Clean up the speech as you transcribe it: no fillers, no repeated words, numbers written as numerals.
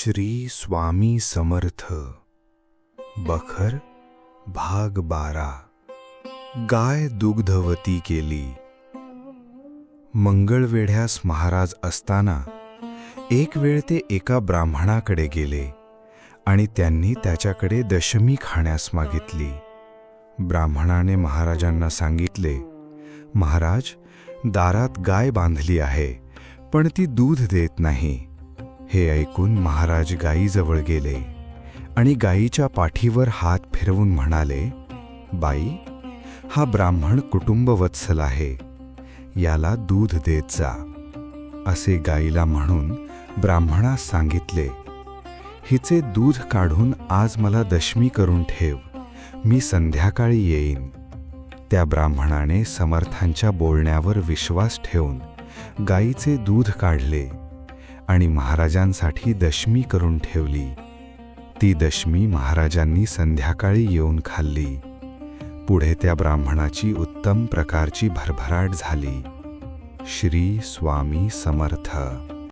श्री स्वामी समर्थ. बखर भाग 12. गाय दुग्धवती केली. मंगळवेढ्यास महाराज असताना एक वेळ ते एका ब्राह्मणाकडे गेले आणि त्यांनी त्याच्याकडे दशमी खाण्यास मागितली. ब्राह्मणाने महाराजांना सांगितले, महाराज, दारात गाय बांधली आहे, पण ती दूध देत नाही. हे ऐकून महाराज गायीजवळ गेले आणि गायीच्या पाठीवर हात फिरवून म्हणाले, बाई, हा ब्राह्मण कुटुंबवत्सल आहे, याला दूध देत जा. असे गायीला म्हणून ब्राह्मणास सांगितले, हिचे दूध काढून आज मला दशमी करून ठेव, मी संध्याकाळी येईन. त्या ब्राह्मणाने समर्थांच्या बोलण्यावर विश्वास ठेवून गायीचे दूध काढले आणि महाराजांसाठी दशमी करून ठेवली. ती दशमी महाराजांनी संध्याकाळी येऊन खाल्ली. पुढे त्या ब्राह्मणाची उत्तम प्रकारची भरभराट झाली. श्री स्वामी समर्थ.